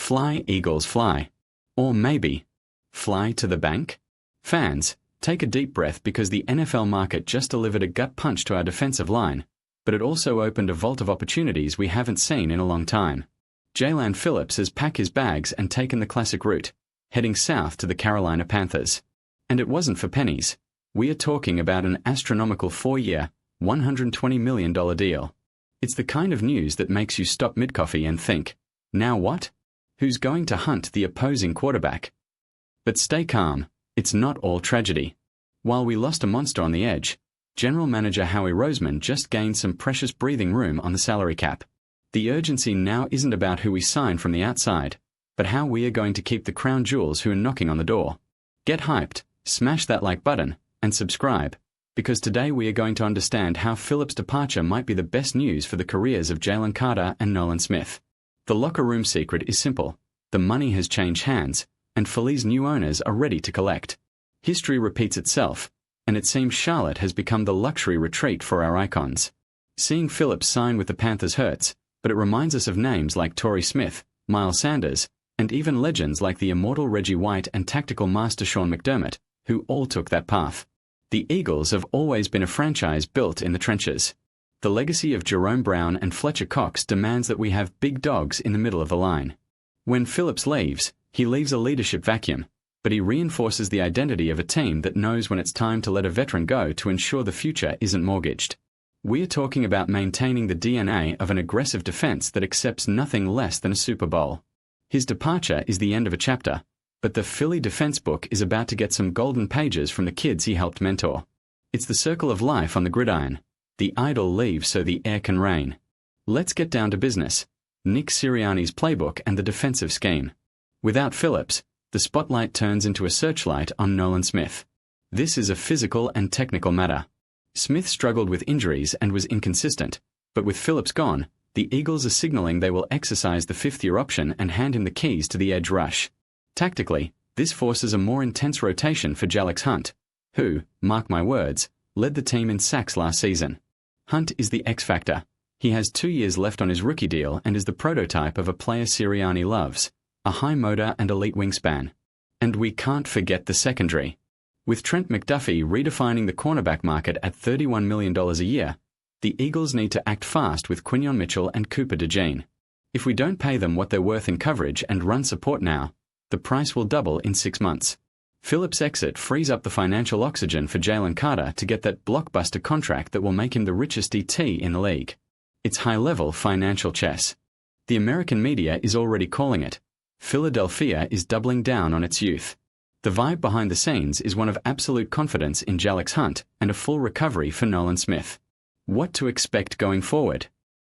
Fly, Eagles, fly. Or maybe, fly to the bank? Fans, take a deep breath because the NFL market just delivered a gut punch to our defensive line, but it also opened a vault of opportunities we haven't seen in a long time. Jaelan Phillips has packed his bags and taken the classic route, heading south to the Carolina Panthers. And it wasn't for pennies. We are talking about an astronomical 4-year, $120 million deal. It's the kind of news that makes you stop mid-coffee and think, now what? Who's going to hunt the opposing quarterback? But stay calm, it's not all tragedy. While we lost a monster on the edge, General Manager Howie Roseman just gained some precious breathing room on the salary cap. The urgency now isn't about who we sign from the outside, but how we are going to keep the crown jewels who are knocking on the door. Get hyped, smash that like button, and subscribe, because today we are going to understand how Phillips' departure might be the best news for the careers of Jalen Carter and Nolan Smith. The locker room secret is simple. The money has changed hands, and Philly's new owners are ready to collect. History repeats itself, and it seems Charlotte has become the luxury retreat for our icons. Seeing Phillips sign with the Panthers hurts, but it reminds us of names like Torrey Smith, Miles Sanders, and even legends like the immortal Reggie White and tactical master Sean McDermott, who all took that path. The Eagles have always been a franchise built in the trenches. The legacy of Jerome Brown and Fletcher Cox demands that we have big dogs in the middle of the line. When Phillips leaves, he leaves a leadership vacuum, but he reinforces the identity of a team that knows when it's time to let a veteran go to ensure the future isn't mortgaged. We are talking about maintaining the DNA of an aggressive defense that accepts nothing less than a Super Bowl. His departure is the end of a chapter, but the Philly defense book is about to get some golden pages from the kids he helped mentor. It's the circle of life on the gridiron. The idol leaves so the heir can reign. Let's get down to business. Nick Sirianni's playbook and the defensive scheme. Without Phillips, the spotlight turns into a searchlight on Nolan Smith. This is a physical and technical matter. Smith struggled with injuries and was inconsistent, but with Phillips gone, the Eagles are signaling they will exercise the fifth-year option and hand him the keys to the edge rush. Tactically, this forces a more intense rotation for Jalix Hunt, who, mark my words, led the team in sacks last season. Hunt is the X factor. He has 2 years left on his rookie deal and is the prototype of a player Sirianni loves, a high motor and elite wingspan. And we can't forget the secondary. With Trent McDuffie redefining the cornerback market at $31 million a year, the Eagles need to act fast with Quinyon Mitchell and Cooper DeJean. If we don't pay them what they're worth in coverage and run support now, the price will double in 6 months. Phillips' exit frees up the financial oxygen for Jalen Carter to get that blockbuster contract that will make him the richest DT in the league. It's high-level financial chess. The American media is already calling it. Philadelphia is doubling down on its youth. The vibe behind the scenes is one of absolute confidence in Jalix Hunt and a full recovery for Nolan Smith. What to expect going forward?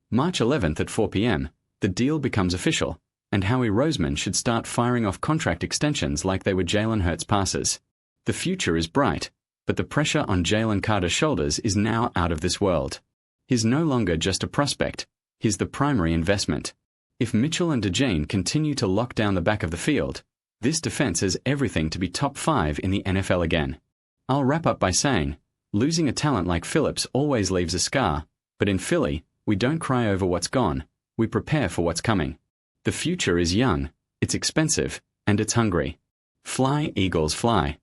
March 11th at 4 p.m., the deal becomes official, and Howie Roseman should start firing off contract extensions like they were Jalen Hurts passes. The future is bright, but the pressure on Jalen Carter's shoulders is now out of this world. He's no longer just a prospect, he's the primary investment. If Mitchell and DeJean continue to lock down the back of the field, this defense has everything to be top 5 in the NFL again. I'll wrap up by saying, losing a talent like Phillips always leaves a scar, but in Philly, we don't cry over what's gone, we prepare for what's coming. The future is young, it's expensive, and it's hungry. Fly, Eagles, fly.